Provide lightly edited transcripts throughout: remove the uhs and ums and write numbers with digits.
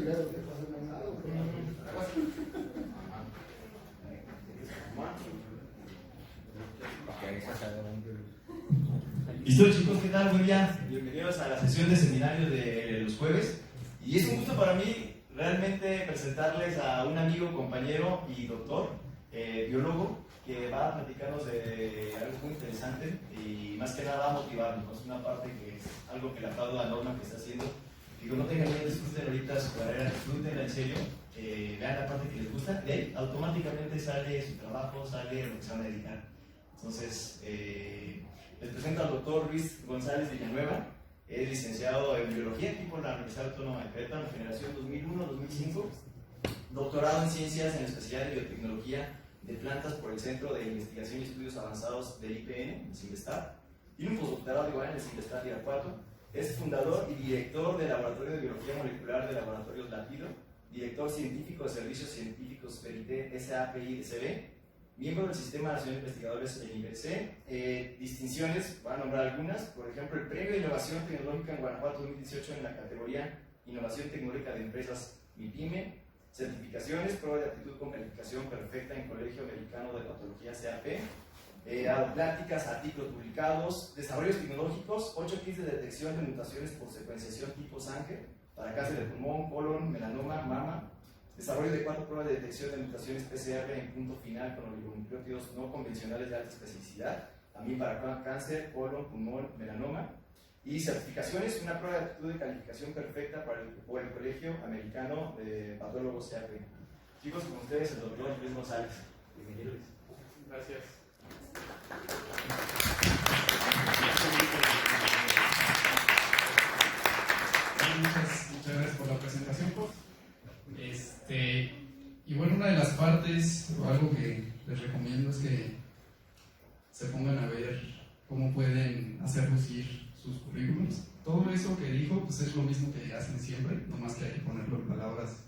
Listo, chicos, ¿qué tal? Buen día. Bienvenidos a la sesión de seminario de los jueves. Y es un gusto para mí realmente presentarles a un amigo, compañero y doctor, biólogo, que va a platicarnos de algo muy interesante y más que nada va a motivarnos. Es una parte que es algo que le aplaudo a Norma que está haciendo. Digo, no tengan miedo, disfruten ahorita su carrera, disfrútenla en serio, vean la parte que les gusta, de ahí automáticamente sale su trabajo, sale lo que se van a dedicar. Entonces, les presento al doctor Luis González Villanueva. Es licenciado en Biología aquí por la Universidad Autónoma de Querétaro, generación 2001-2005, doctorado en Ciencias en la especialidad de Biotecnología de Plantas por el Centro de Investigación y Estudios Avanzados del IPN, el CINVESTAR, y un postdoctorado igual en el CINVESTAR de Irapuato. Es fundador y director del Laboratorio de Biología Molecular de Laboratorios Latido, director científico de Servicios Científicos Perité SAPI-SB, miembro del Sistema Nacional de Investigadores del INVERSE. Distinciones, voy a nombrar algunas, por ejemplo, el Premio de Innovación Tecnológica en Guanajuato 2018 en la categoría Innovación Tecnológica de Empresas MIPYME, certificaciones, prueba de aptitud con calificación perfecta en Colegio Americano de Patología CAP, dado pláticas, artículos publicados, desarrollos tecnológicos, 8 kits de detección de mutaciones por secuenciación tipo SANGE para cáncer de pulmón, colon, melanoma, mama, desarrollo de 4 pruebas de detección de mutaciones PCR en punto final con oligonucleótidos no convencionales de alta especificidad, también para cáncer, colon, pulmón, melanoma, y certificaciones, una prueba de aptitud de calificación perfecta por el Colegio Americano de Patólogos CAP. Chicos, con ustedes el doctor Luis González. Bienvenido, Luis. Gracias. Muchas gracias por la presentación. Y bueno, una de las partes o algo que les recomiendo es que se pongan a ver cómo pueden hacer lucir sus currículums. Todo eso que dijo pues es lo mismo que hacen siempre, nomás que hay que ponerlo en palabras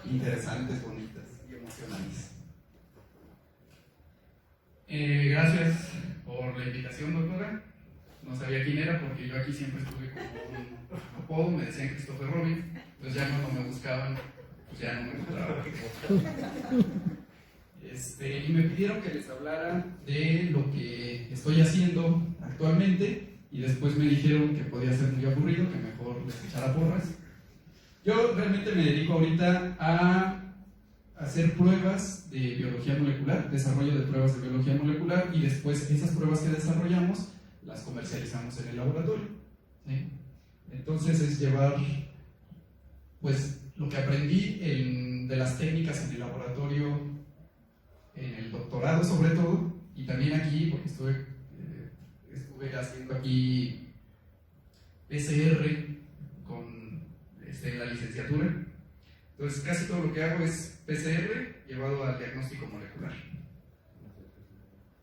interesantes, bonitas y emocionantes. Gracias por la invitación, doctora. No sabía quién era porque yo aquí siempre estuve con un apodo, me decían Christopher Robin, pues ya cuando me buscaban, pues ya no me encontraban. Y me pidieron que les hablara de lo que estoy haciendo actualmente y después me dijeron que podía ser muy aburrido, que mejor les echara porras. Yo realmente me dedico ahorita a hacer pruebas de biología molecular, desarrollo de pruebas de biología molecular y después esas pruebas que desarrollamos las comercializamos en el laboratorio, ¿sí? Entonces es llevar pues lo que aprendí de las técnicas en el laboratorio, en el doctorado sobre todo, y también aquí porque estuve haciendo aquí PCR con la licenciatura. Entonces casi todo lo que hago es PCR llevado al diagnóstico molecular.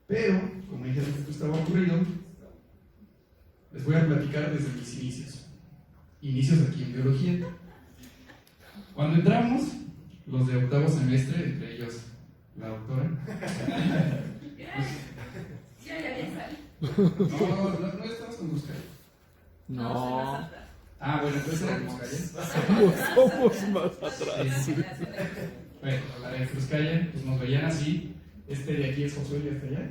Pero, como dijeron que esto estaba aburrido, les voy a platicar desde mis inicios aquí en biología. Cuando entramos, los de octavo semestre, entre ellos la doctora. No estamos con Buscalle. No. Ah, bueno, entonces era Buscalle. Somos más atrás. Sí. Bueno, la de Buscalle, pues nos veían así. Este de aquí es Josué y hasta allá.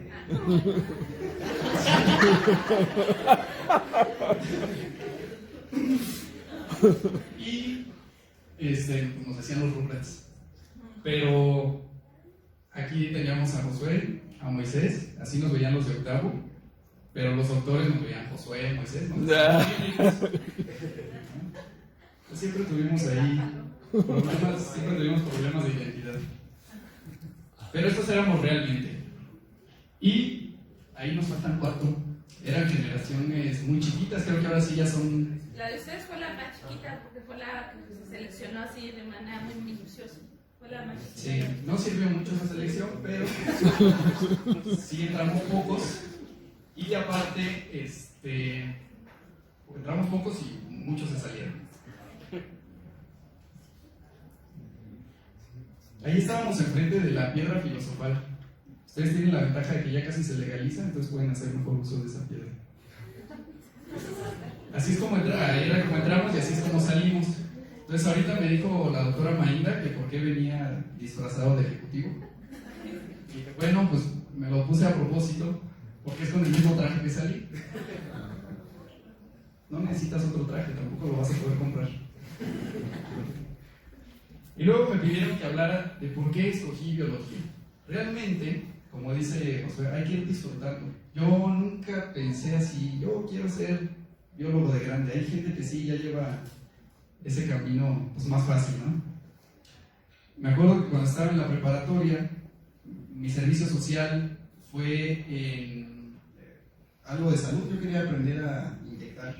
Y pues nos hacían los rubrats. Pero aquí teníamos a Josué, a Moisés, así nos veían los de octavo, pero los doctores nos veían Josué, Moisés, ¿no? Siempre tuvimos ahí problemas de identidad. Pero estos éramos realmente. Y ahí nos faltan 4. Eran generaciones muy chiquitas, creo que ahora sí ya son. La de ustedes fue la más chiquita porque fue la que se seleccionó así de manera muy minuciosa. Fue la más chiquita. Sí, no sirvió mucho esa selección, pero sí entramos pocos. Y aparte, entramos pocos y muchos se salieron. Ahí estábamos enfrente de la piedra filosofal. Ustedes tienen la ventaja de que ya casi se legaliza, entonces pueden hacer mejor uso de esa piedra. Así es como entramos y así es como salimos. Entonces ahorita me dijo la doctora Mainda que por qué venía disfrazado de ejecutivo. Y dije, bueno, pues me lo puse a propósito porque es con el mismo traje que salí. No necesitas otro traje, tampoco lo vas a poder comprar. Y luego me pidieron que hablara de por qué escogí biología. Realmente, como dice Josué, hay que ir disfrutando. Yo nunca pensé así, yo quiero ser biólogo de grande. Hay gente que sí ya lleva ese camino pues, más fácil, ¿no? Me acuerdo que cuando estaba en la preparatoria, mi servicio social fue en algo de salud. Yo quería aprender a inyectar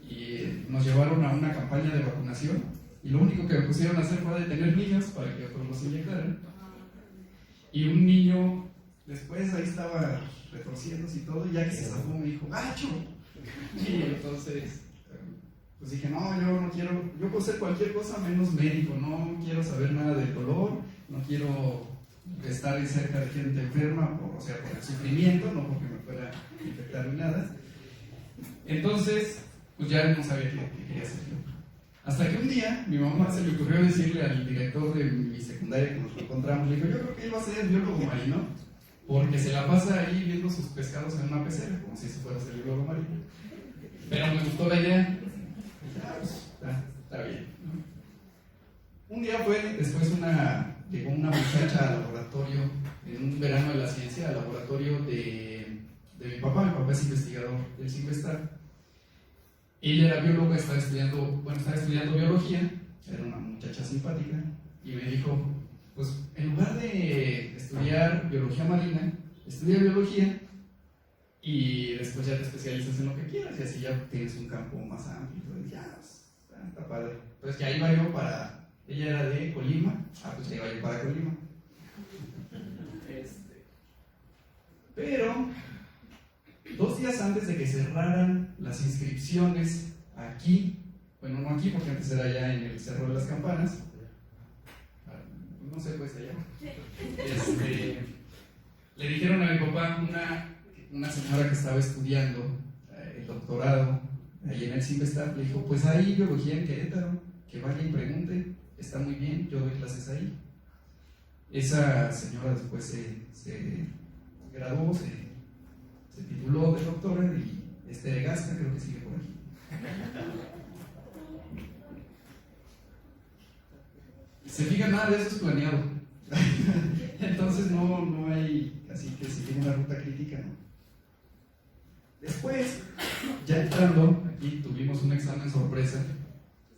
y nos llevaron a una campaña de vacunación y lo único que me pusieron a hacer fue detener niños para que otros los inyectaran. Y un niño después ahí estaba retorciéndose y todo, y ya que se zafó me dijo, ¡gacho! Y entonces pues dije, no, yo no quiero, yo puedo ser cualquier cosa menos médico, no quiero saber nada del dolor, no quiero estar cerca de gente enferma, o sea, por el sufrimiento, no porque me fuera a infectar ni nada. Entonces, pues ya no sabía qué quería hacer yo. Hasta que un día mi mamá se le ocurrió decirle al director de mi secundaria que nos encontramos, le dijo, yo creo que él va a ser biólogo marino, porque se la pasa ahí viendo sus pescados en una pecera, como si eso fuera a ser biólogo marino. Pero me gustó la idea. Está bien, ¿no? Un día después llegó una muchacha al laboratorio, en un verano de la ciencia, al laboratorio de mi papá es investigador del CINVESTAR. Ella era bióloga, estaba estudiando biología, era una muchacha simpática, y me dijo, pues en lugar de estudiar biología marina, estudia biología y después ya te especializas en lo que quieras y así ya tienes un campo más amplio. Entonces ya, está padre. Entonces ya iba yo ella era de Colima, pues ya iba yo para Colima. Pero 2 días antes de que cerraran las inscripciones aquí, bueno, no aquí porque antes era allá en el Cerro de las Campanas, no sé, pues allá, le dijeron a mi papá, una señora que estaba estudiando el doctorado ahí en el CINVESTAR, le dijo, pues hay biología en Querétaro, que vaya y pregunte, está muy bien, yo doy clases ahí. Esa señora después se graduó, se tituló de doctora y de Gasca creo que sigue por aquí. Se fijan, nada de eso es planeado. Entonces no hay así que se tiene una ruta crítica, ¿no? Después, ya entrando, aquí tuvimos un examen sorpresa,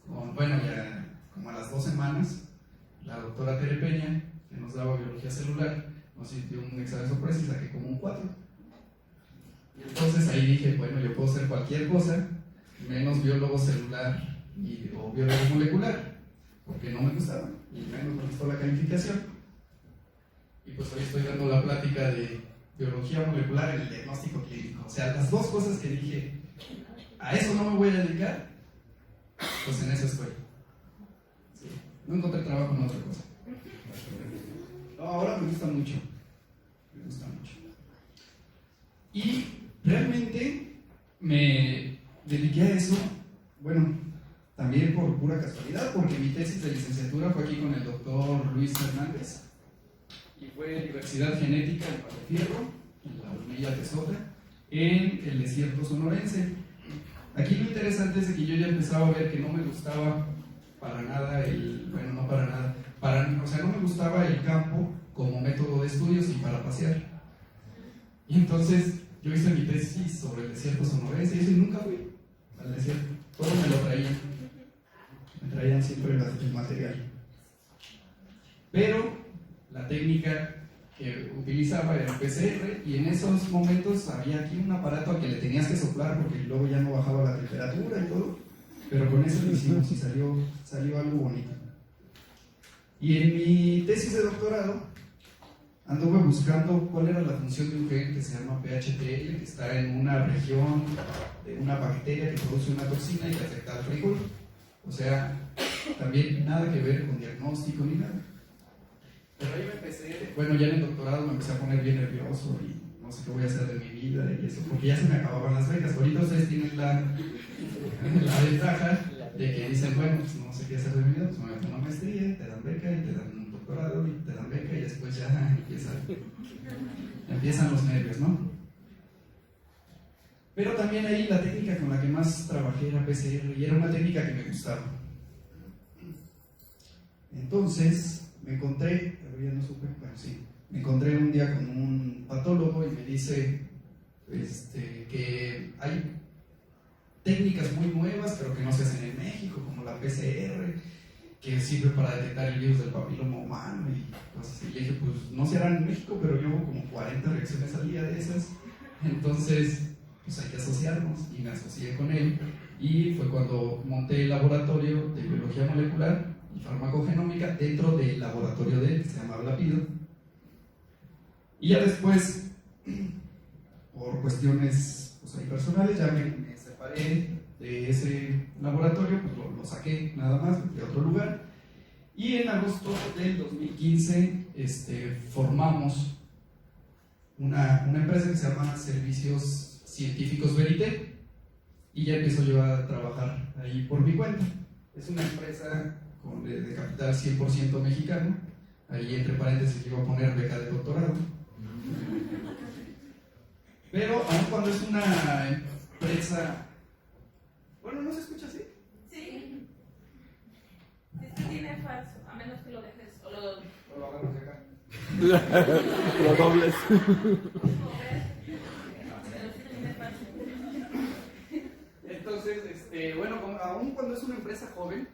ya como a las 2 semanas, la doctora Tere Peña, que nos daba biología celular, nos dio un examen sorpresa y saqué como un 4. Y entonces ahí dije, bueno, yo puedo ser cualquier cosa, menos biólogo celular o biólogo molecular, porque no me gustaba, y menos me gustó la calificación. Y pues hoy estoy dando la plática de biología molecular en el diagnóstico clínico. O sea, las 2 cosas que dije, a eso no me voy a dedicar, pues en eso estoy. Sí. No encontré trabajo en otra cosa. No, ahora me gusta mucho. Y realmente me dediqué a eso, bueno, también por pura casualidad, porque mi tesis de licenciatura fue aquí con el doctor Luis Hernández, y fue diversidad genética en Patefierro, en la Hornilla Tesota, en el desierto sonorense. Aquí lo interesante es que yo ya empezaba a ver que no me gustaba para nada no me gustaba el campo como método de estudios y para pasear. Y entonces yo hice mi tesis sobre el desierto sonorense y nunca fui al desierto, todo me lo traían. Me traían siempre el material. Pero la técnica que utilizaba era el PCR y en esos momentos había aquí un aparato al que le tenías que soplar porque luego ya no bajaba la temperatura y todo, pero con eso lo hicimos y salió algo bonito. Y en mi tesis de doctorado anduve buscando cuál era la función de un gen que se llama PHTL, que está en una región de una bacteria que produce una toxina y que afecta al frijol. O sea, también nada que ver con diagnóstico ni nada. Pero ahí me empecé, ya en el doctorado me empecé a poner bien nervioso y no sé qué voy a hacer de mi vida y eso, porque ya se me acababan las becas. Ahorita ustedes tienen la ventaja de que dicen, bueno, pues no sé qué hacer de mi vida, pues me meto a una maestría, te dan beca y te dan un doctorado y te dan beca y después ya empiezan los nervios, ¿no? Pero también ahí la técnica con la que más trabajé era PCR y era una técnica que me gustaba. Entonces me encontré, pero ya no supe, bueno sí, me encontré un día con un patólogo y me dice que hay técnicas muy nuevas pero que no se hacen en México, como la PCR, que sirve para detectar el virus del papiloma humano y cosas así. Y le dije, pues no se harán en México, pero yo hago como 40 reacciones al día de esas, entonces pues hay que asociarnos, y me asocié con él, y fue cuando monté el laboratorio de biología molecular y farmacogenómica dentro del laboratorio de él, que se llamaba Lapido. Y ya después, por cuestiones pues, ahí personales, ya me separé de ese laboratorio, pues lo saqué nada más de otro lugar, y en agosto del 2015 formamos una empresa que se llama Servicios Científicos Verité, y ya empiezo yo a trabajar ahí por mi cuenta. Es una empresa de capital 100% mexicano, ahí entre paréntesis iba a poner beca de doctorado. Pero aun cuando es una empresa... Bueno, ¿no se escucha así? Sí. Es que tiene falso, a menos que lo dejes o lo hagamos de acá. Lo dobles. Entonces, bueno, aún cuando es una empresa joven,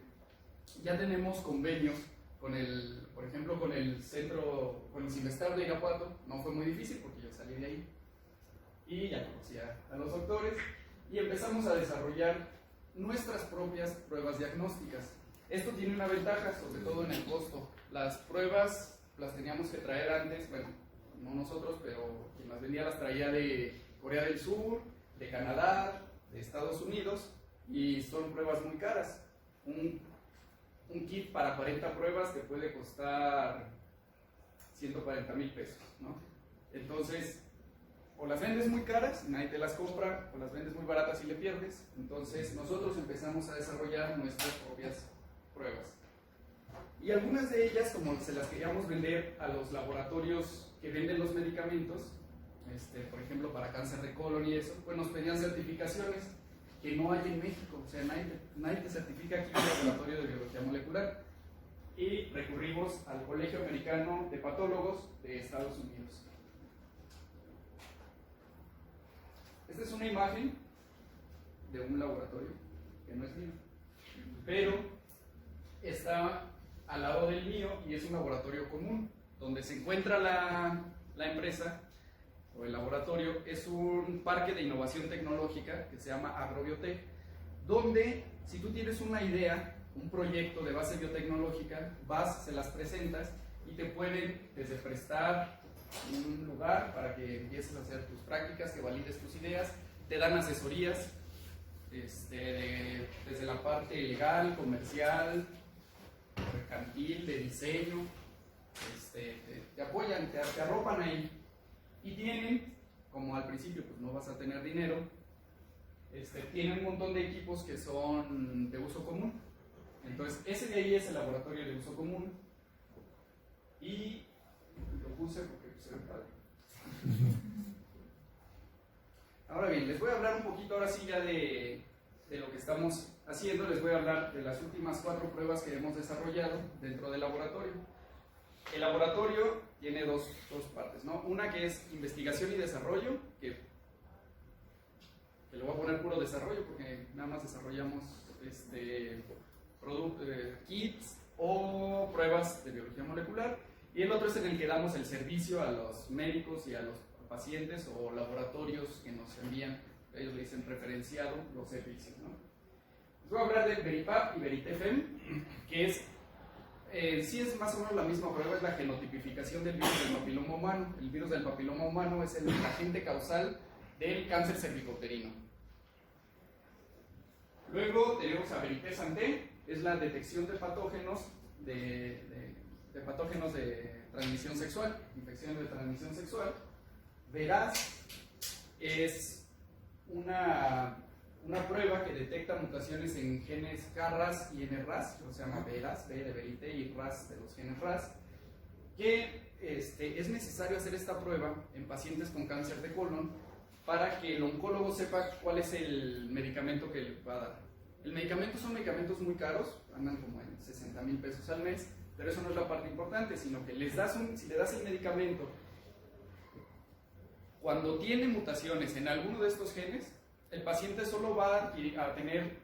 ya tenemos convenios con por ejemplo, con el centro, con el Simestar de Irapuato. No fue muy difícil porque yo salí de ahí y ya conocía a los doctores y empezamos a desarrollar nuestras propias pruebas diagnósticas. Esto tiene una ventaja, sobre todo en el costo. Las pruebas las teníamos que traer antes, bueno, no nosotros, pero quien las vendía las traía de Corea del Sur, de Canadá, de Estados Unidos, y son pruebas muy caras. Un kit para 40 pruebas te puede costar 140,000 pesos, ¿no? Entonces, o las vendes muy caras y nadie te las compra, o las vendes muy baratas y le pierdes. Entonces, nosotros empezamos a desarrollar nuestras propias pruebas. Y algunas de ellas, como se las queríamos vender a los laboratorios que venden los medicamentos, por ejemplo, para cáncer de colon y eso, pues nos pedían certificaciones que no hay en México, o sea, nadie te certifica aquí en el laboratorio de biología molecular. Y recurrimos al Colegio Americano de Patólogos de Estados Unidos. Esta es una imagen de un laboratorio que no es mío, pero está al lado del mío y es un laboratorio común. Donde se encuentra la empresa o el laboratorio es un parque de innovación tecnológica que se llama Agrobiotech, donde si tú tienes una idea, un proyecto de base biotecnológica, vas, se las presentas y te pueden desde prestar un lugar para que empieces a hacer tus prácticas, que valides tus ideas, te dan asesorías desde la parte legal, comercial, mercantil, de diseño, te apoyan, te arropan ahí. Y tienen, como al principio pues no vas a tener dinero, tienen un montón de equipos que son de uso común. Entonces ese de ahí es el laboratorio de uso común, y lo puse porque se ve padre. Ahora bien, les voy a hablar un poquito ahora sí ya de lo que estamos haciendo. Les voy a hablar de las últimas 4 pruebas que hemos desarrollado dentro del laboratorio. El laboratorio tiene dos partes, ¿no? Una que es investigación y desarrollo, que le voy a poner puro desarrollo porque nada más desarrollamos kits o pruebas de biología molecular, y el otro es en el que damos el servicio a los médicos y a los pacientes o laboratorios que nos envían, ellos le dicen preferenciado, los servicios, ¿no? Les voy a hablar de Veripap y Veritefem, que es sí es más o menos la misma prueba, es la genotipificación del virus del papiloma humano. El virus del papiloma humano es el agente causal del cáncer cervicouterino. Luego tenemos a Verité-Santé, es la detección de patógenos de transmisión sexual, infecciones de transmisión sexual. Veraz es una prueba que detecta mutaciones en genes KRAS y NRAS, que se llama BRAS, B de verité y RAS de los genes RAS, que es necesario hacer esta prueba en pacientes con cáncer de colon para que el oncólogo sepa cuál es el medicamento que le va a dar. El medicamento son medicamentos muy caros, andan como en 60,000 pesos al mes, pero eso no es la parte importante, sino que si le das el medicamento cuando tiene mutaciones en alguno de estos genes, el paciente solo va a tener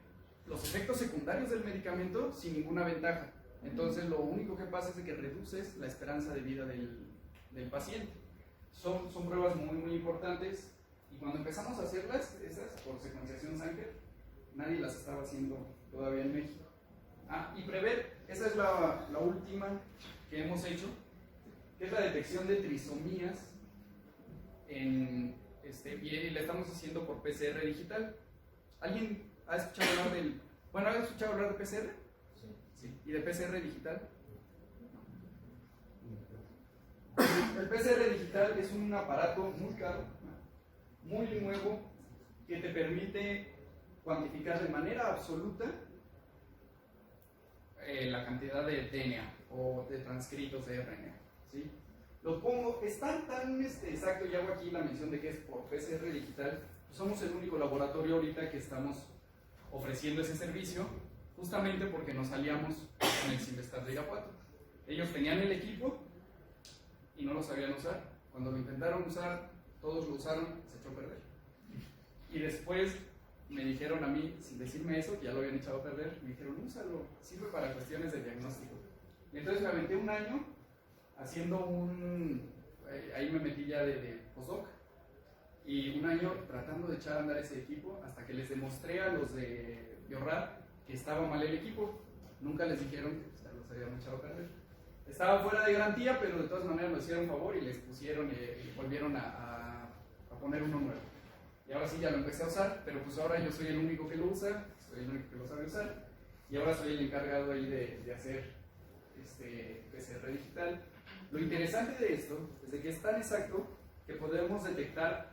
los efectos secundarios del medicamento sin ninguna ventaja. Entonces lo único que pasa es que reduces la esperanza de vida del paciente. Son pruebas muy importantes, y cuando empezamos a hacerlas, esas por secuenciación Sanger, nadie las estaba haciendo todavía en México. Y Prever, esa es la última que hemos hecho, que es la detección de trisomías y la estamos haciendo por PCR digital. ¿Alguien ha escuchado hablar ¿ha escuchado hablar de PCR? Sí. ¿Y de PCR digital? El PCR digital es un aparato muy caro, muy nuevo, que te permite cuantificar de manera absoluta la cantidad de DNA o de transcritos de RNA, ¿sí? Lo pongo, es tan exacto, y hago aquí la mención de que es por PCR digital. Somos el único laboratorio ahorita que estamos ofreciendo ese servicio, justamente porque nos aliamos con el Simvestar de Irapuato. Ellos tenían el equipo y no lo sabían usar. Cuando lo intentaron usar, todos lo usaron, se echó a perder. Y después me dijeron a mí, sin decirme eso, que ya lo habían echado a perder, me dijeron, úsalo, sirve para cuestiones de diagnóstico. Y entonces me aventé un año haciendo ahí me metí ya de postdoc, y un año tratando de echar a andar ese equipo, hasta que les demostré a los de Biorrad que estaba mal el equipo. Nunca les dijeron que los habían echado a perder. Estaba fuera de garantía, pero de todas maneras nos hicieron favor y les pusieron y volvieron a poner uno nuevo. Y ahora sí ya lo empecé a usar, pero pues ahora yo soy el único que lo usa, soy el único que lo sabe usar, y ahora soy el encargado ahí de hacer PCR digital. Lo interesante de esto es de que es tan exacto que podemos detectar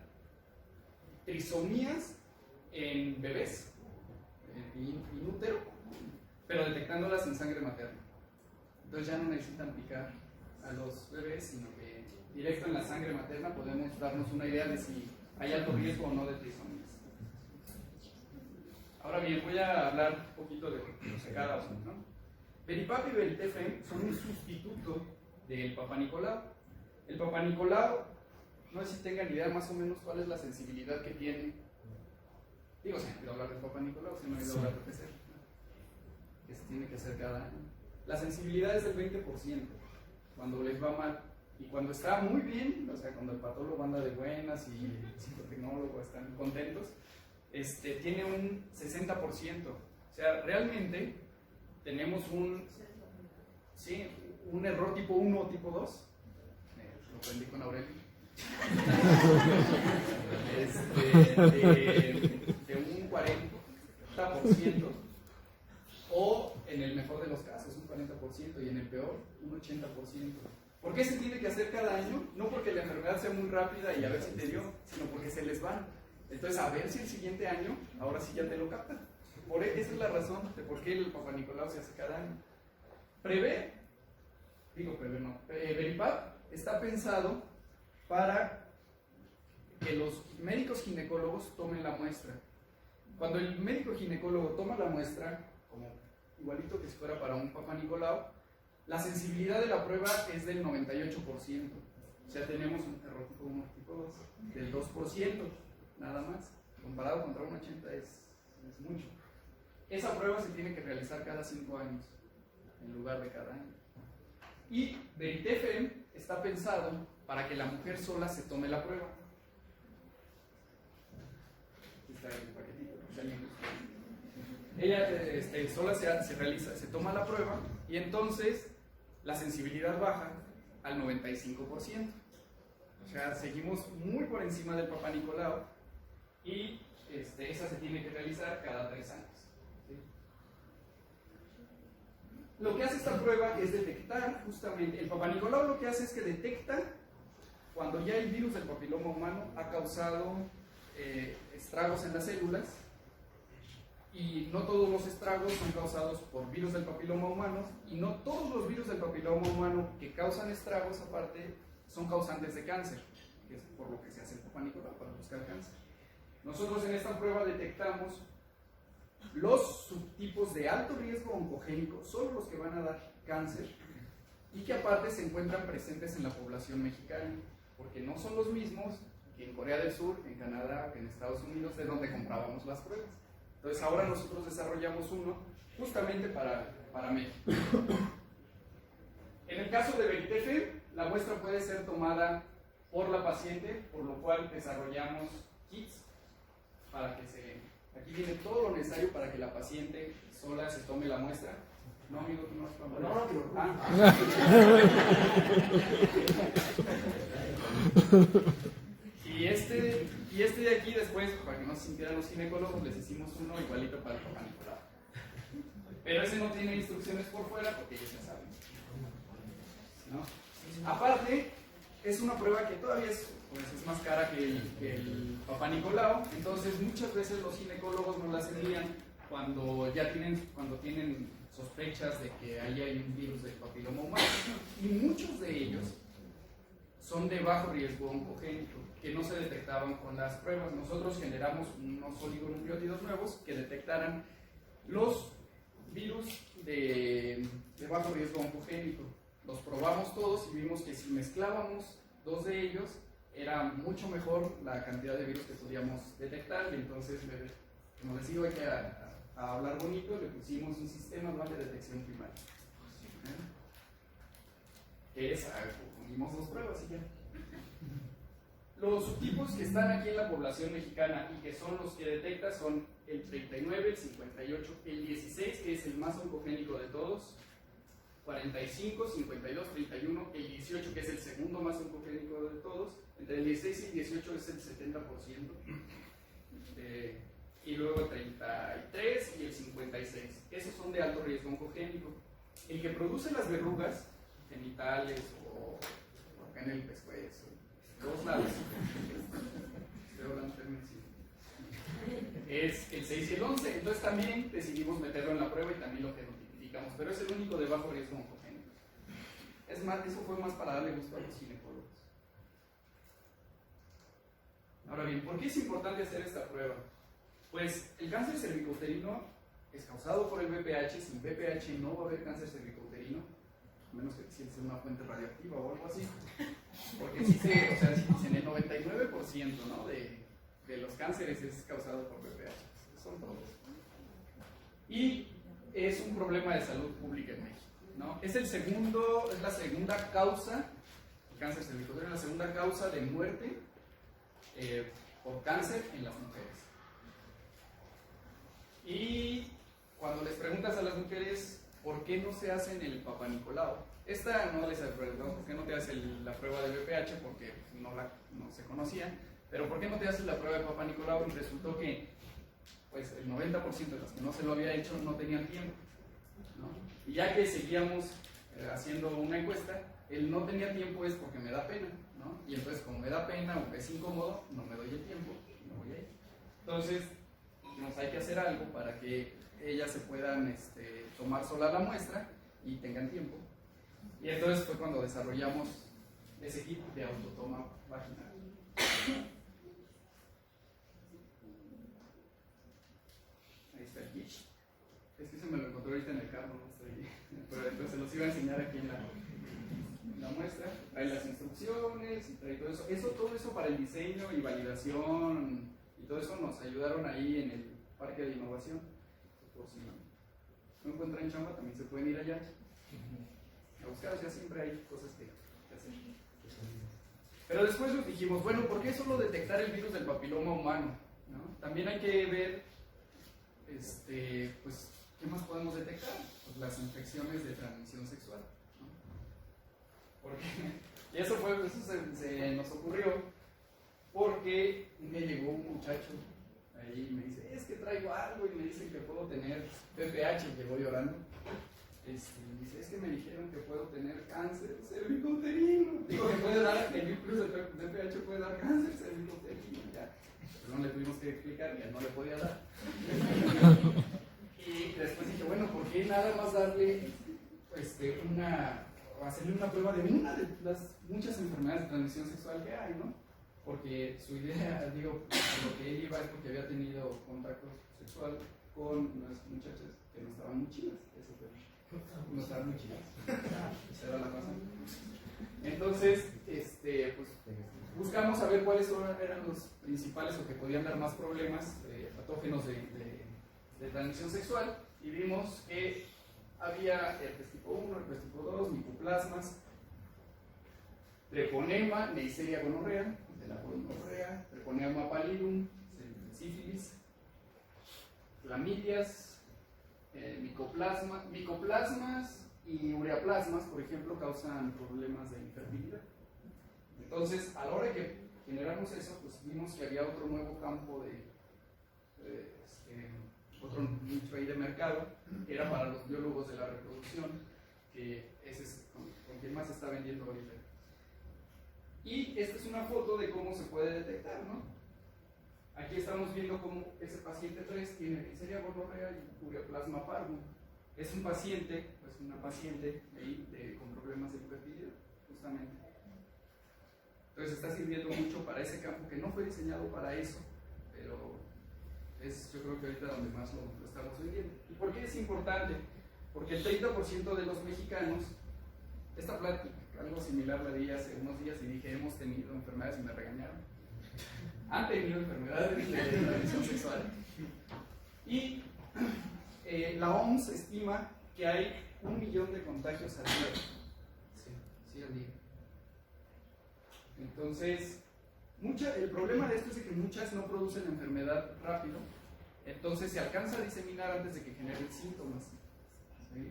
trisomías en bebés, en útero, pero detectándolas en sangre materna. Entonces ya no necesitan picar a los bebés, sino que directo en la sangre materna podemos darnos una idea de si hay alto riesgo o no de trisomías. Ahora bien, voy a hablar un poquito de cada uno, ¿no? Veripap y Veritefem son un sustituto del Papá Nicolau. El Papá Nicolau, no sé si tengan idea más o menos cuál es la sensibilidad que tiene. Digo, se me olvidó hablar del Papá Nicolau, se me olvidó hablar de PCR, que se tiene que hacer cada año. La sensibilidad es del 20% cuando les va mal. Y cuando está muy bien, o sea, cuando el patólogo anda de buenas y el psicotecnólogo están contentos, tiene un 60%. O sea, realmente tenemos un error tipo 1 o tipo 2. Lo aprendí con Aurelio. De un 40%, o en el mejor de los casos, un 40%, y en el peor, un 80%. ¿Por qué se tiene que hacer cada año? No porque la enfermedad sea muy rápida y a ver si te dio, sino porque se les van. Entonces, a ver si el siguiente año, ahora sí ya te lo captan. Esa es la razón de por qué el Papá Nicolau se hace cada año. Veripap está pensado para que los médicos ginecólogos tomen la muestra. Cuando el médico ginecólogo toma la muestra, como igualito que si fuera para un Papá Nicolau, la sensibilidad de la prueba es del 98%. O sea, tenemos un error tipo 1, tipo 2, del 2%, nada más. Comparado contra un 80% es mucho. Esa prueba se tiene que realizar cada 5 años, en lugar de cada año. Y Veritefem está pensado para que la mujer sola se tome la prueba. Aquí está el paquetito, si alguien gusta. Ella sola se toma la prueba, y entonces la sensibilidad baja al 95%. O sea, seguimos muy por encima del Papá Nicolau, y esa se tiene que realizar cada 3 años. ¿Sí? Lo que hace esta prueba es detectar justamente, el Papá Nicolau lo que hace es que detecta cuando ya el virus del papiloma humano ha causado estragos en las células, Y no todos los estragos son causados por virus del papiloma humano, y no todos los virus del papiloma humano que causan estragos aparte son causantes de cáncer, que es por lo que se hace el Papá Nicolau, para buscar cáncer. Nosotros en esta prueba detectamos los subtipos de alto riesgo oncogénico, solo los que van a dar cáncer, y que aparte se encuentran presentes en la población mexicana, porque no son los mismos que en Corea del Sur, en Canadá, en Estados Unidos, de donde comprábamos las pruebas. Entonces ahora nosotros desarrollamos uno justamente para México. En el caso de Veritefe, la muestra puede ser tomada por la paciente, por lo cual desarrollamos kits para que aquí viene todo lo necesario para que la paciente sola se tome la muestra. No, amigo, tú no has tomado. No, que Y este de aquí después, para que no se sintieran los ginecólogos, les hicimos uno igualito para el Papá Nicolau. Pero ese no tiene instrucciones por fuera porque ellos ya saben, ¿no? Aparte, es una prueba que todavía es más cara que el Papá Nicolau, entonces muchas veces los ginecólogos no las envían cuando tienen sospechas de que ahí hay un virus del papiloma humano, y muchos de ellos son de bajo riesgo oncogénico, que no se detectaban con las pruebas. Nosotros generamos unos oligonucleótidos nuevos que detectaran los virus de bajo riesgo oncogénico. Los probamos todos y vimos que si mezclábamos dos de ellos, era mucho mejor la cantidad de virus que podíamos detectar, y entonces, como les digo, hay que a hablar bonito, le pusimos un sistema de detección primaria. Que es, unimos dos pruebas y ya. Los subtipos que están aquí en la población mexicana y que son los que detecta son el 39, el 58, el 16, que es el más oncogénico de todos, 45, 52, 31, el 18, que es el segundo más oncogénico de todos, entre el 16 y el 18 es el 70%, y luego el 33 y el 56, esos son de alto riesgo oncogénico. El que produce las verrugas genitales o acá en el pescuezo, todos lados, estoy hablando de medicina, es el 6 y el 11, entonces también decidimos meterlo en la prueba y también lo que notificamos, pero es el único de bajo riesgo oncogénico. Es más, eso fue más para darle gusto a los ginecólogos. Ahora bien, ¿por qué es importante hacer esta prueba? Pues el cáncer cervicouterino es causado por el VPH. Sin VPH no va a haber cáncer cervicouterino, a menos que sea una fuente radioactiva o algo así. Porque sí en el 99%, ¿no? de los cánceres es causado por VPH. Son todos. Y es un problema de salud pública en México, ¿no? Es la segunda causa, el cáncer cervicouterino es la segunda causa de muerte por cáncer en las mujeres. Y cuando les preguntas a las mujeres por qué no se hacen el Papá Nicolau, esta no les preguntamos por qué no te haces la prueba de VPH, porque no se conocía, pero por qué no te haces la prueba de Papá Nicolau, y resultó que pues el 90% de las que no se lo había hecho no tenían tiempo, ¿no? Y ya que seguíamos haciendo una encuesta, el no tenía tiempo es porque me da pena, ¿no? Y entonces como me da pena o es incómodo, no me doy el tiempo y no voy a ir. Entonces hay que hacer algo para que ellas se puedan tomar sola la muestra y tengan tiempo. Y entonces fue cuando desarrollamos ese kit de autotoma vaginal. Ahí está el kit. Es que se me lo encontré ahorita en el carro, ¿no? Pero entonces se los iba a enseñar aquí en la muestra. Trae las instrucciones y trae todo eso. Todo eso para el diseño y validación y todo eso nos ayudaron ahí en el Parque de Innovación. Por si no encuentran chamba, también se pueden ir allá a buscar, o sea, siempre hay cosas que hacer. Pero después nos dijimos, bueno, ¿por qué solo detectar el virus del papiloma humano? ¿No? También hay que ver, pues, ¿qué más podemos detectar? Pues las infecciones de transmisión sexual, ¿no? Y eso se nos ocurrió porque un día llegó un muchacho ahí y me dice, es que traigo algo y me dicen que puedo tener VPH, y llegó llorando. Y dice, es que me dijeron que puedo tener cáncer cervicouterino. Digo que puede dar, el virus del VPH puede dar cáncer cervicouterino. Ya pero no le tuvimos que explicar, ya no le podía dar. Y después dije, bueno, ¿por qué nada más darle hacerle una prueba de una de las muchas enfermedades de transmisión sexual que hay, ¿no? Porque su idea, digo, lo que él iba es porque había tenido contacto sexual con unas muchachas que no estaban muy chidas, eso fue, no estaban muy chidas, esa era la razón. Entonces, pues buscamos saber cuáles eran los principales o que podían dar más problemas patógenos de transmisión sexual, y vimos que había herpes tipo 1, herpes tipo 2, micoplasmas, treponema, Neisseria gonorrea, de la gonorrea, treponema pallidum, sífilis, clamidias, micoplasmas y ureaplasmas, por ejemplo, causan problemas de infertilidad. Entonces, a la hora que generamos eso, pues vimos que había otro nuevo campo otro nicho ahí de mercado, que era para los biólogos de la reproducción, que ese es con quien más se está vendiendo ahorita. Y esta es una foto de cómo se puede detectar, ¿no? Aquí estamos viendo cómo ese paciente 3 tiene Neisseria gonorrea y ureaplasma parvum. Es un paciente, pues una paciente ahí con problemas de infertilidad, justamente. Entonces está sirviendo mucho para ese campo que no fue diseñado para eso, pero yo creo que ahorita donde más lo estamos vendiendo. ¿Y por qué es importante? Porque el 30% de los mexicanos, esta plática, algo similar la di hace unos días y dije, hemos tenido enfermedades y me regañaron. Han tenido enfermedades de transmisión sexual. Y la OMS estima que hay 1 millón de contagios al día. Sí, al día. Entonces, el problema de esto es que muchas no producen enfermedad rápido, entonces se alcanza a diseminar antes de que generen síntomas. ¿Sí?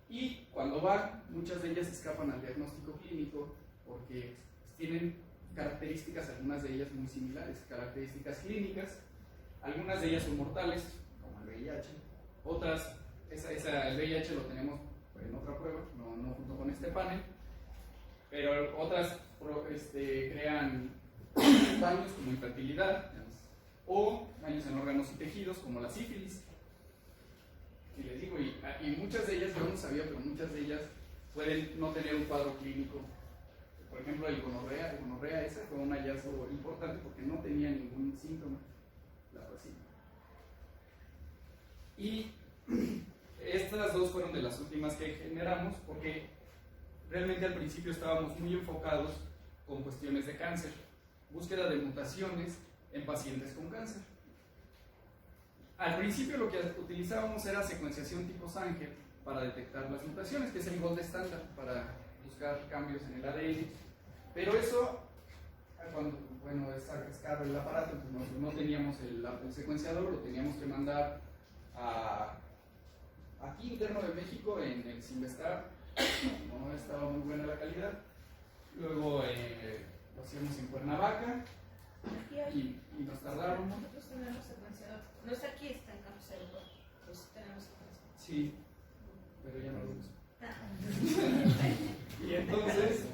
Y cuando van, muchas de ellas escapan al diagnóstico clínico porque tienen características, algunas de ellas muy similares, características clínicas, algunas de ellas son mortales, como el VIH, otras, el VIH lo tenemos en otra prueba, no junto con este panel, pero otras crean daños como infertilidad o daños en órganos y tejidos como la sífilis. Y les digo, y muchas de ellas, yo no sabía, pero muchas de ellas pueden no tener un cuadro clínico. Por ejemplo, el gonorrea esa fue un hallazgo importante porque no tenía ningún síntoma la paciente. Y estas dos fueron de las últimas que generamos porque realmente al principio estábamos muy enfocados con cuestiones de cáncer, búsqueda de mutaciones en pacientes con cáncer. Al principio lo que utilizábamos era secuenciación tipo Sanger para detectar las mutaciones, que es el gold estándar para buscar cambios en el ADN, pero eso, cuando es caro el aparato, entonces no teníamos el secuenciador, lo teníamos que mandar aquí interno de México en el Simvestar, no estaba muy buena la calidad. Luego lo hacíamos en Cuernavaca y nos tardaron. Nosotros tenemos secuenciador. No está aquí, está en Campos Aeropuerto. Pues tenemos secuenciador. Sí, pero ya no lo uso. Ah. Y entonces,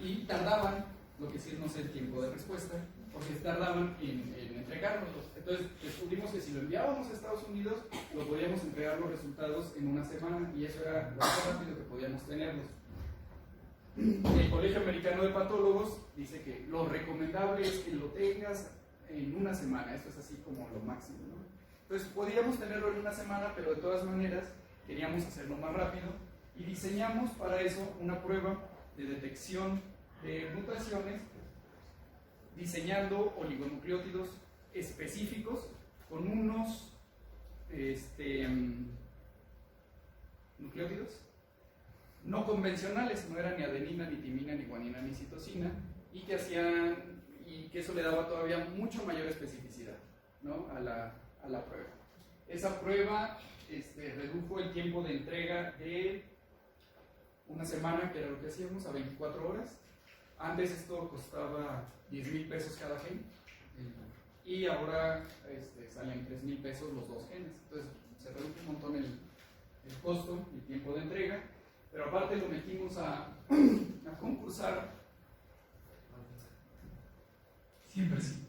y tardaban, lo que sí es no sé el tiempo de respuesta, porque tardaban en entregárnoslos. Entonces descubrimos que si lo enviábamos a Estados Unidos, lo podíamos entregar los resultados en una semana y eso era lo más rápido que podíamos tenerlos. El Colegio Americano de Patólogos dice que lo recomendable es que lo tengas en una semana, eso es así como lo máximo, ¿no? Entonces podíamos tenerlo en una semana, pero de todas maneras queríamos hacerlo más rápido y diseñamos para eso una prueba de detección de mutaciones diseñando oligonucleótidos específicos con unos nucleótidos no convencionales, no era ni adenina, ni timina, ni guanina, ni citosina, y que eso le daba todavía mucho mayor especificidad, ¿no? a la prueba. Esa prueba redujo el tiempo de entrega de una semana, que era lo que hacíamos, a 24 horas. Antes esto costaba 10,000 pesos cada gen, y ahora salen 3,000 pesos los 2 genes. Entonces se redujo un montón el costo y el tiempo de entrega. Pero aparte lo metimos a concursar. Siempre sí.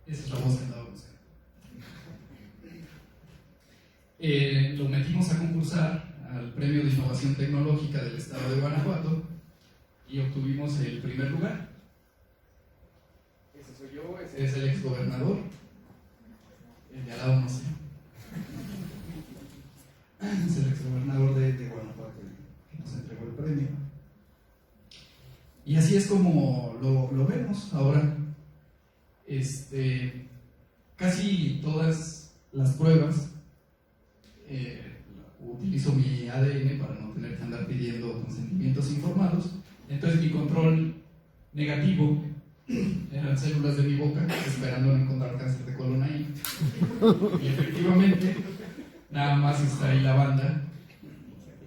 Esa es la voz que andaba buscando. Lo metimos a concursar al Premio de Innovación Tecnológica del Estado de Guanajuato y obtuvimos el primer lugar. Ese soy yo, ese es el exgobernador. El de al lado no sé. Es el exgobernador de Guanajuato que nos entregó el premio. Y así es como lo vemos ahora. Casi todas las pruebas utilizo mi ADN para no tener que andar pidiendo consentimientos informados. Entonces mi control negativo eran células de mi boca esperando no encontrar cáncer de colon ahí. Y efectivamente nada más está ahí la banda.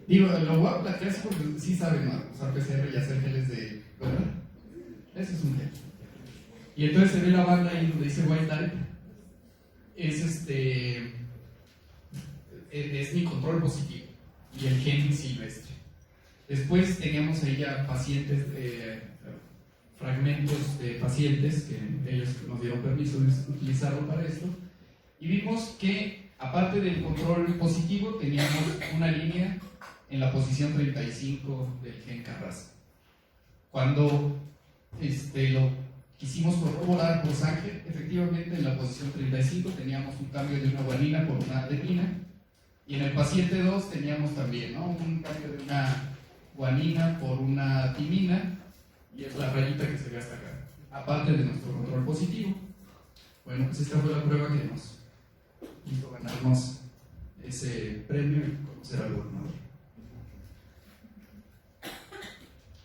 Digo, lo voy a platicar así porque sí saben usar PCR y hacer geles de... ¿verdad? Eso es un gel. Y entonces se ve la banda ahí donde dice white type. Es mi control positivo y el gen silvestre. Después teníamos ahí ya pacientes, fragmentos de pacientes que ellos nos dieron permiso de utilizarlo para esto, y vimos que aparte del control positivo teníamos una línea en la posición 35 del gen Carras. Cuando lo quisimos corroborar por sangre, efectivamente en la posición 35 teníamos un cambio de una guanina por una adenina, y en el paciente 2 teníamos también, ¿no?, un cambio de una guanina por una timina, y es la rayita que se ve hasta acá, aparte de nuestro control positivo. Bueno, pues esta fue la prueba que nos hizo ganarnos ese premio y conocer al gobernador.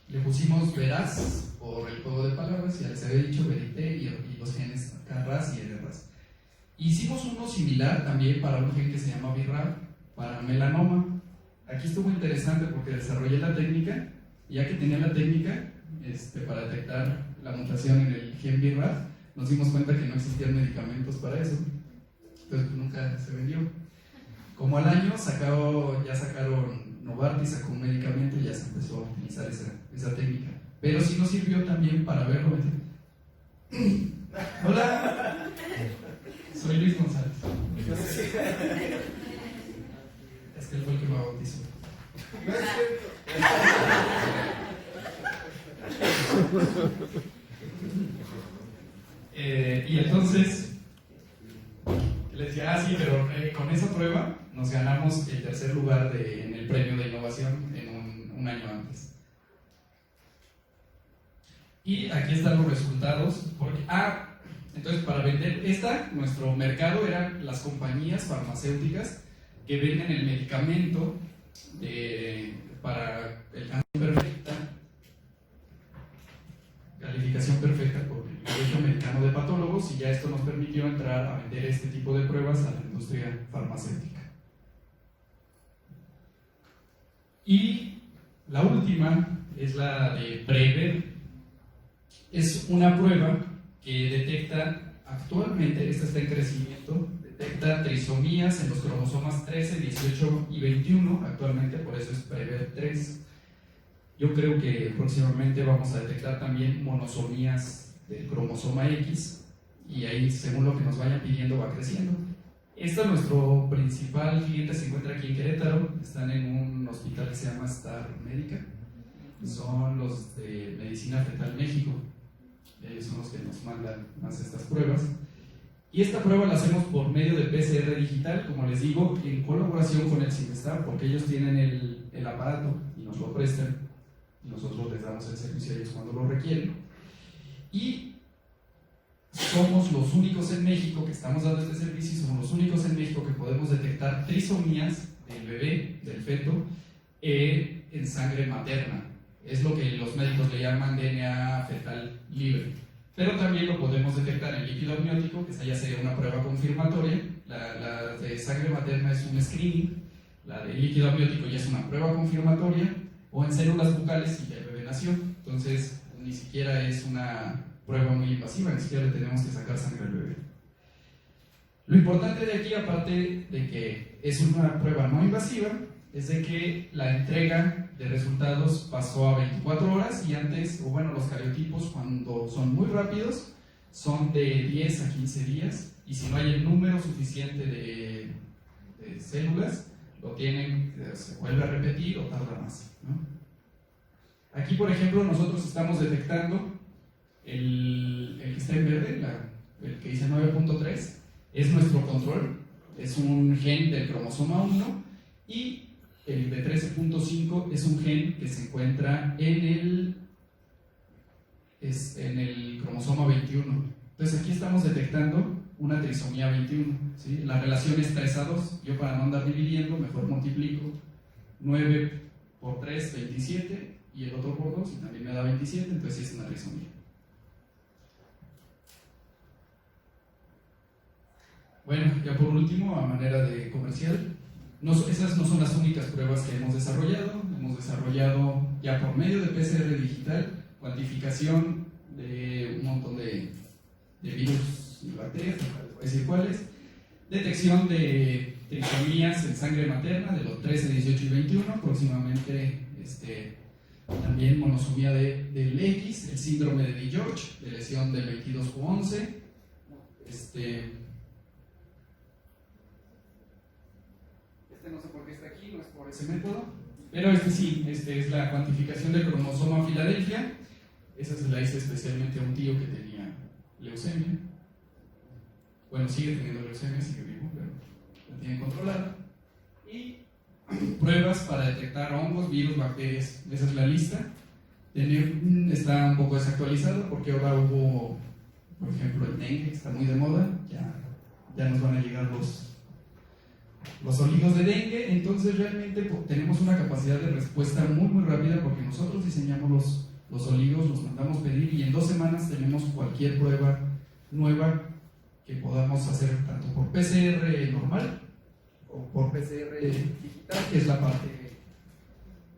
Le pusimos veraz por el juego de palabras, ya les había dicho verité y los genes Carras y RRAS. Hicimos uno similar también para un gen que se llama BRAF, para melanoma. Aquí estuvo interesante porque desarrollé la técnica, y ya que tenía la técnica para detectar la mutación en el gen BRAF, nos dimos cuenta que no existían medicamentos para eso, entonces pues nunca se vendió. Como al año ya sacaron Novartis, sacó un medicamento y ya se empezó a utilizar esa técnica, pero sí nos sirvió también para verlo. Hola, soy Luis González. Es que él fue el que me bautizó. Y entonces les decía, sí, pero con esa prueba nos ganamos el tercer lugar en el premio de innovación en un año antes. Y aquí están los resultados. Entonces para vender nuestro mercado eran las compañías farmacéuticas que venden el medicamento para el cáncer perfecta, calificación perfecta por el Colegio Americano de Patólogos, y ya esto nos permitió entrar a vender este tipo de pruebas a la industria farmacéutica. Y la última es la de Prever. Es una prueba que detecta actualmente, esta está en crecimiento, detecta trisomías en los cromosomas 13, 18 y 21 actualmente, por eso es Prever 3. Yo creo que próximamente vamos a detectar también monosomías del cromosoma X, y ahí, según lo que nos vayan pidiendo, va creciendo. Nuestro principal cliente se encuentra aquí en Querétaro, están en un hospital que se llama Star Médica, son los de Medicina Fetal México, ellos son los que nos mandan más estas pruebas. Y esta prueba la hacemos por medio de PCR digital, como les digo, en colaboración con el CIMESTAR, porque ellos tienen el aparato y nos lo prestan, y nosotros les damos el servicio a ellos cuando lo requieren. Y somos los únicos en México que estamos dando este servicio, y somos los únicos en México que podemos detectar trisomías del bebé, del feto, en sangre materna. Es lo que los médicos le llaman DNA fetal libre. Pero también lo podemos detectar en líquido amniótico, que esa ya sería una prueba confirmatoria. La de sangre materna es un screening, la de líquido amniótico ya es una prueba confirmatoria, o en células bucales si ya el bebé nació. Entonces, ni siquiera es una prueba muy invasiva, ni siquiera le tenemos que sacar sangre al bebé. Lo importante de aquí, aparte de que es una prueba no invasiva, es de que la entrega de resultados pasó a 24 horas, y antes, los cariotipos, cuando son muy rápidos, son de 10 a 15 días, y si no hay el número suficiente de células, se vuelve a repetir o tarda más, ¿no? Aquí, por ejemplo, nosotros estamos detectando el que está en verde, el que dice 9.3, es nuestro control, es un gen del cromosoma 1, y el de 13.5 es un gen que se encuentra en el cromosoma 21. Entonces aquí estamos detectando una trisomía 21, ¿sí? La relación es 3:2. Yo, para no andar dividiendo, mejor multiplico 9 por 3, 27, y el otro por 2, y también me da 27, entonces sí es una trisomía. Bueno, ya por último, a manera de comercial, esas no son las únicas pruebas que hemos desarrollado. Hemos desarrollado ya por medio de PCR digital cuantificación de un montón de virus y bacterias, no les voy a decir cuáles, detección de trisomías en sangre materna de los 13, 18 y 21, próximamente también monosomía del X, el síndrome de DiGeorge, de lesión del 22q11, no sé por qué está aquí, no es por ese método, pero sí, es la cuantificación del cromosoma Filadelfia. Esa se la hice especialmente a un tío que tenía leucemia. Bueno, sigue teniendo leucemia, sigue vivo, pero la tiene controlada. Y pruebas para detectar hongos, virus, bacterias. Esa es la lista. Está un poco desactualizada porque ahora hubo, por ejemplo, el dengue, que está muy de moda. Ya nos van a llegar los oligos de dengue. Entonces realmente tenemos una capacidad de respuesta muy muy rápida, porque nosotros diseñamos los oligos, los mandamos pedir, y en 2 semanas tenemos cualquier prueba nueva que podamos hacer, tanto por PCR normal o por PCR digital, que es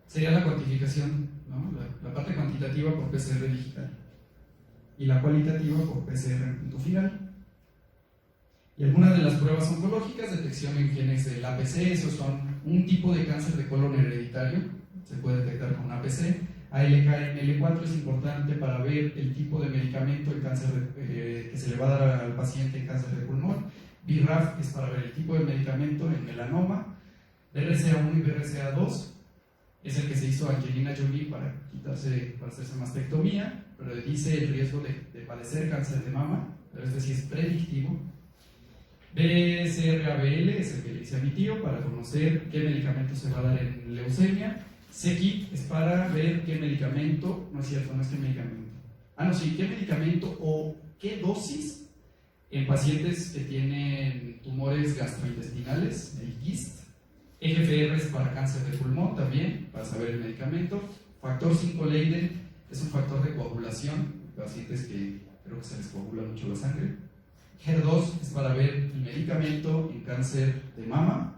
sería la cuantificación, ¿no? La parte cuantitativa por PCR digital y la cualitativa por PCR en punto final. Y algunas de las pruebas oncológicas, detección en genes del APC, esos son un tipo de cáncer de colon hereditario, se puede detectar con APC. ALK-ML4 es importante para ver el tipo de medicamento en cáncer que se le va a dar al paciente en cáncer de pulmón. BRAF es para ver el tipo de medicamento en melanoma. BRCA1 y BRCA2 es el que se hizo Angelina Jolie para hacerse mastectomía, pero dice el riesgo de padecer cáncer de mama, pero sí es predictivo. BCR-ABL es el que le hice a mi tío para conocer qué medicamento se va a dar en leucemia. CKIT es para ver qué medicamento, no es cierto, no es qué medicamento. Qué medicamento o qué dosis en pacientes que tienen tumores gastrointestinales, el GIST. EGFR es para cáncer de pulmón también, para saber el medicamento. Factor 5 Leiden es un factor de coagulación, pacientes que creo que se les coagula mucho la sangre. HER2 es para ver el medicamento en cáncer de mama.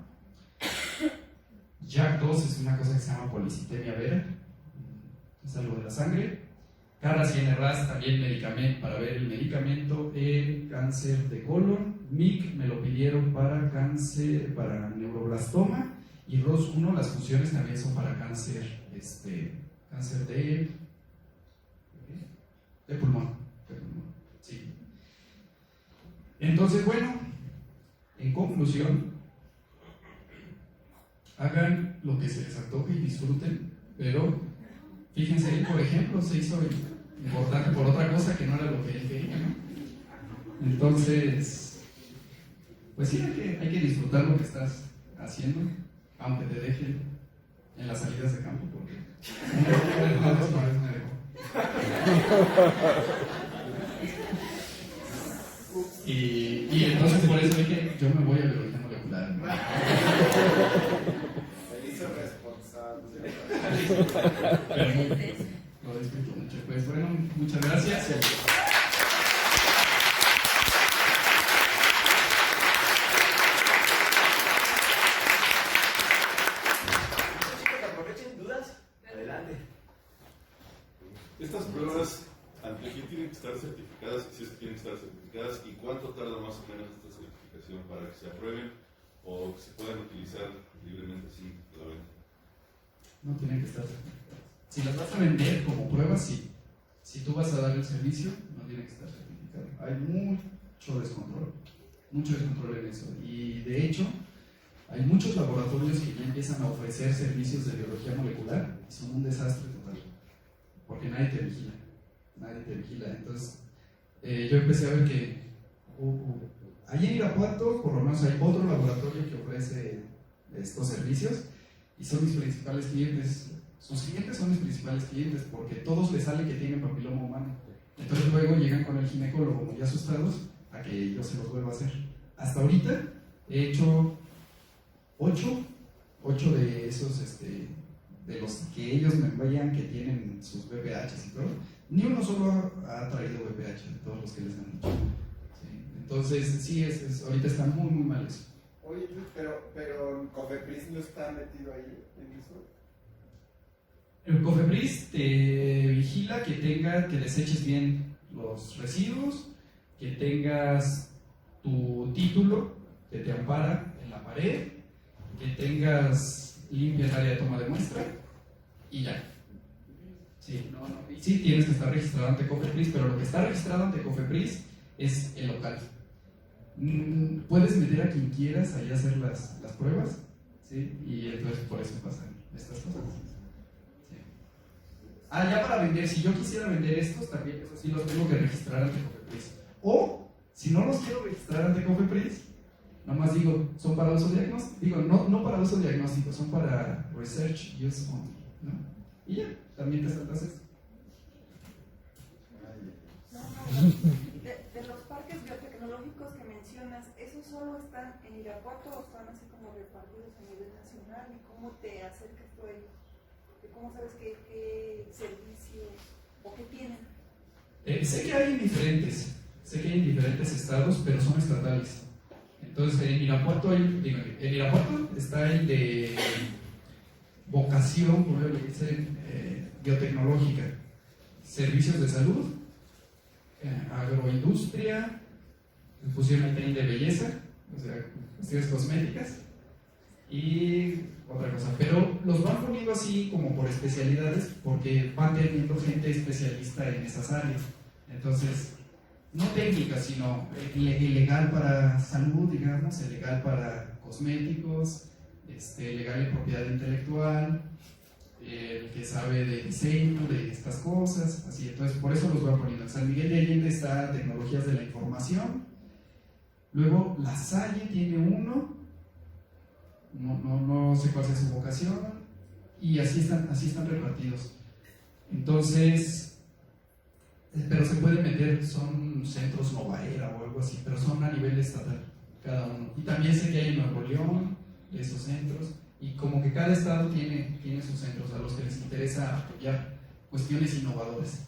JAK2 es una cosa que se llama policitemia vera, es algo de la sangre. CARAS-CNRAS también medicamento para ver el medicamento en cáncer de colon. MIC me lo pidieron para neuroblastoma. Y ROS1, las funciones también son para cáncer de pulmón. Sí. Entonces, bueno, en conclusión, hagan lo que se les antoje y disfruten, pero fíjense, él, por ejemplo, se hizo importante por otra cosa que no era lo que él quería, ¿no? Entonces, pues sí, hay que disfrutar lo que estás haciendo, aunque te dejen en las salidas de campo, porque una vez me dejó. Y entonces por eso dije, yo me voy a biología molecular. Pero lo disfruto mucho. Pues bueno, muchas gracias. Aprovechen dudas. Adelante. Estas pruebas, ¿ante quién tienen que estar certificadas? Si es que tienen que estar certificadas, ¿y cuánto tarda más o menos esta certificación para que se aprueben o que se puedan utilizar libremente así a la venta? No tienen que estar certificadas. Si las vas a vender como pruebas, sí. Si tú vas a dar el servicio, no tienen que estar certificadas. diagnosticado. Hay mucho descontrol en eso. Y de hecho, hay muchos laboratorios que ya empiezan a ofrecer servicios de biología molecular y son un desastre total, porque nadie te vigila. Entonces, yo empecé a ver que allí en Irapuato, por lo menos hay otro laboratorio que ofrece estos servicios y son mis principales clientes. Sus clientes son mis principales clientes porque todos les sale que tienen papiloma humano. Entonces luego llegan con el ginecólogo muy asustados a que yo se los vuelva a hacer. Hasta ahorita he hecho 8 de esos, de los que ellos me envían que tienen sus VPHs y todo. Ni uno solo ha traído VPH de todos los que les han dicho. Sí. Entonces, sí, ahorita está muy, muy mal eso. Oye, pero Cofepris no está metido ahí en eso. El Cofepris te vigila que deseches bien los residuos, que tengas tu título que te ampara en la pared, que tengas limpia el área de toma de muestra y ya. Sí, y sí tienes que estar registrado ante Cofepris, pero lo que está registrado ante Cofepris es el local. Puedes meter a quien quieras ahí a hacer las pruebas, ¿sí? Y entonces por eso pasan estas cosas. Sí. Ya para vender, si yo quisiera vender estos, también eso sí los tengo que registrar ante Cofepris. O, si no los quiero registrar ante Cofepris, nomás digo, son para uso diagnóstico. Digo, no para uso diagnóstico, son para research use only, ¿no? Y ya, también te saltas esto. De los parques biotecnológicos que mencionas, ¿esos solo están en Irapuato o están así como repartidos a nivel nacional? ¿Y cómo te acercas tú a ellos? ¿Cómo sabes qué servicios o qué tienen? Sé que hay en diferentes estados, pero son estatales. Entonces, en Irapuato está el de vocación, como le dicen, biotecnológica, servicios de salud, agroindustria, pusieron el tren de belleza, o sea, cuestiones cosméticas y otra cosa. Pero los van poniendo así como por especialidades porque van teniendo gente especialista en esas áreas. Entonces, no técnica, sino el legal para salud, digamos, el legal para cosméticos, legal en propiedad intelectual, el que sabe de diseño, de estas cosas, así. Entonces, por eso los van poniendo. En San Miguel de Allende está Tecnologías de la Información. Luego, La Salle tiene uno, no sé cuál sea su vocación, y así están repartidos. Entonces, pero se puede meter, son centros Novaera o algo así, pero son a nivel estatal, cada uno. Y también sé que hay en Nuevo León, de esos centros, y como que cada estado tiene sus centros a los que les interesa apoyar cuestiones innovadoras.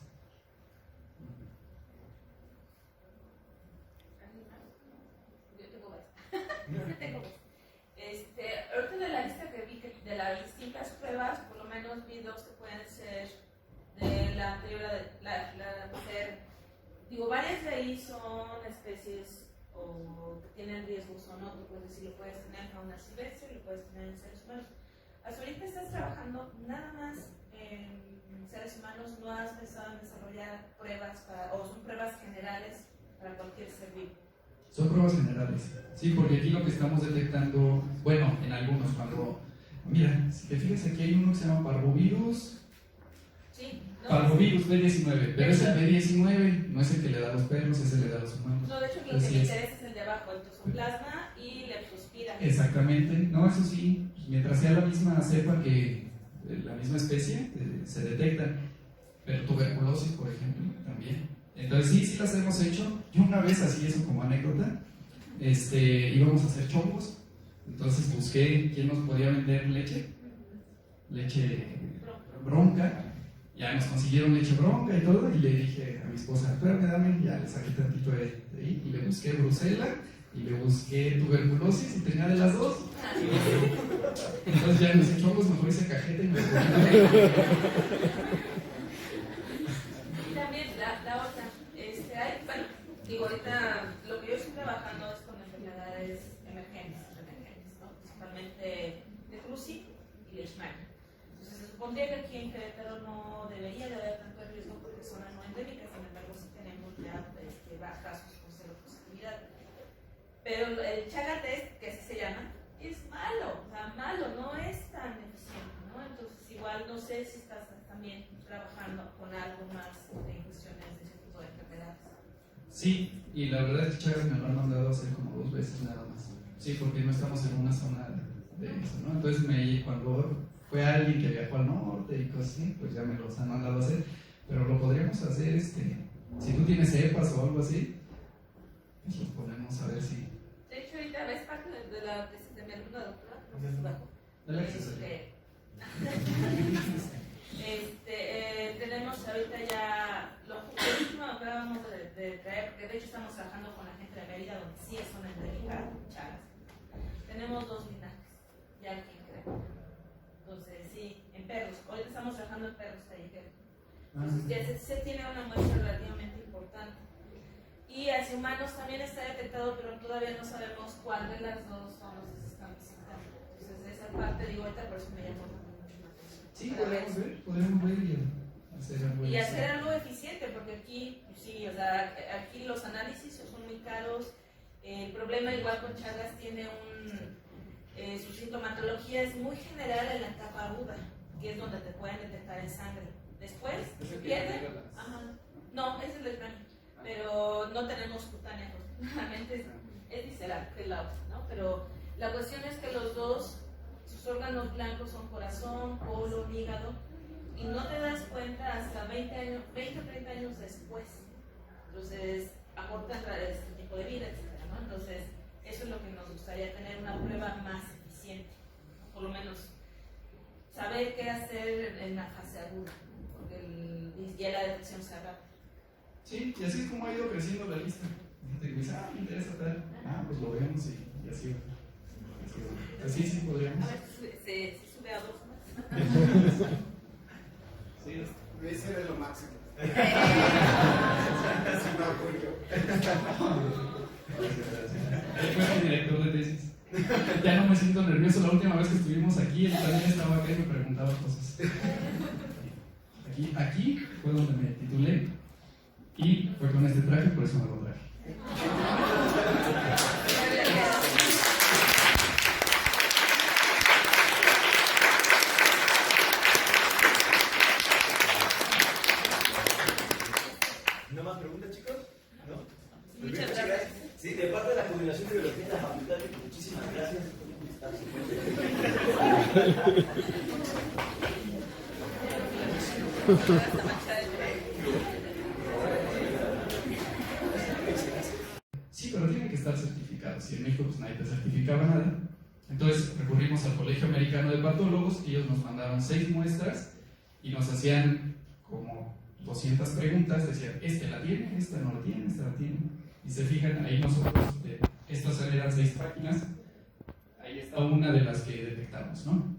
Ahorita de la lista que vi, de las distintas pruebas, por lo menos vi dos que pueden ser de la anterior, varias de ahí son especies o que tienen riesgos o no. Tú puedes decir, lo puedes tener en fauna silvestre, lo puedes tener en seres humanos. Hasta ahorita estás trabajando nada más en seres humanos, no has pensado en desarrollar pruebas o son pruebas generales para cualquier ser vivo. Son pruebas generales, sí, porque aquí lo que estamos detectando, bueno, en algunos, mira, si te fijas aquí hay uno que se llama parvovirus, sí, parvovirus B19, pero es el B19, no es el que le da a los perros, ese le da a los humanos. No, de hecho, lo que me interesa es el de abajo, el toxoplasma y leptospira. Exactamente, no, eso sí, mientras sea la misma cepa que la misma especie, se detecta, pero tuberculosis, por ejemplo, también. Entonces sí las hemos hecho. Yo una vez, así eso como anécdota, íbamos a hacer chongos, entonces busqué quién nos podía vender leche bronca, ya nos consiguieron leche bronca y todo, y le dije a mi esposa, espérame, dame, ya le saqué tantito de ahí, y le busqué Brucela, y le busqué tuberculosis, y tenía de las dos. Entonces ya en los chongos mejor hice cajeta y me ahorita lo que yo estoy trabajando es con enfermedades emergentes, ¿no? Principalmente de Cruci y Leishmania. Entonces se supondría que aquí en Querétaro no debería de haber tanto riesgo porque son no endémicas, sin embargo sí tenemos ya baja su cero positividad. Pero el Chaga test, que así se llama, es malo, o sea, malo, no es tan eficiente, ¿no? Entonces, igual no sé si estás también trabajando con algo más en cuestiones de ese tipo de enfermedades. Sí, y la verdad es que Chagas me lo han mandado a hacer como 2 veces nada más. Sí, porque no estamos en una zona de eso, ¿no? Entonces, cuando fue alguien que viajó al norte y cosas así, pues ya me los han mandado a hacer. Pero lo podríamos hacer, si tú tienes cepas o algo así, pues los ponemos a ver si... De hecho, ahorita es parte de la tesis de mi alumna doctora, no sé si bajo. Dale acceso. Tenemos ahorita ya lo último que acabamos de traer, porque de hecho estamos trabajando con la gente de Mérida, donde sí es una endémica, Chagas. Tenemos 2 linajes, ya aquí en Querétaro. Entonces, sí, en perros. Ahorita estamos trabajando en perros callejeros. Entonces, ya se tiene una muestra relativamente importante. Y hacia humanos también está detectado, pero todavía no sabemos cuál de las dos son los que se están visitando. Entonces, de esa parte, digo, ahorita por eso me llamó mucho la atención. Sí, podemos ver y hacer algo eficiente, porque aquí, sí, o sea, aquí los análisis son muy caros. El problema, igual con Chagas, tiene su sintomatología es muy general en la etapa aguda, que es donde te pueden detectar en sangre. Después, pierde. No, es el del cráneo, pero no tenemos cutánea, afortunadamente es visceral, que es la otra, ¿no? Pero la cuestión es que los dos, sus órganos blancos son corazón, colon, hígado, y no te das cuenta hasta 20 o 30 años después. Entonces, aportan este tipo de vida, etc., ¿no? Entonces, eso es lo que nos gustaría, tener una prueba más eficiente, por lo menos saber qué hacer en la fase aguda, porque ya la detección se rápida. Sí, y así es como ha ido creciendo la lista. Gente que dice, me interesa tal, pues lo vemos y así va. Así sí podríamos. A ver, se sube a 2 más. Sí, ese era lo máximo. Él fue mi director de tesis. Ya no me siento nervioso. La última vez que estuvimos aquí, él también estaba acá y me preguntaba cosas. Aquí fue donde me titulé y fue con este traje, por eso me lo traje. ¿No más preguntas, chicos? ¿No? Muchas gracias. Sí, de parte de la Coordinación de Biología de la Facultad, muchísimas gracias. Sí, pero tienen que estar certificados. Y en México pues nadie te certificaba nada. Entonces recurrimos al Colegio Americano de Patólogos. Ellos nos mandaron 6 muestras y nos hacían como 200 preguntas. Decían, la tiene, esta no la tiene, esta la tiene. Y se fijan, ahí nosotros, estas eran 6 páginas. Ahí está una de las que detectamos, ¿no?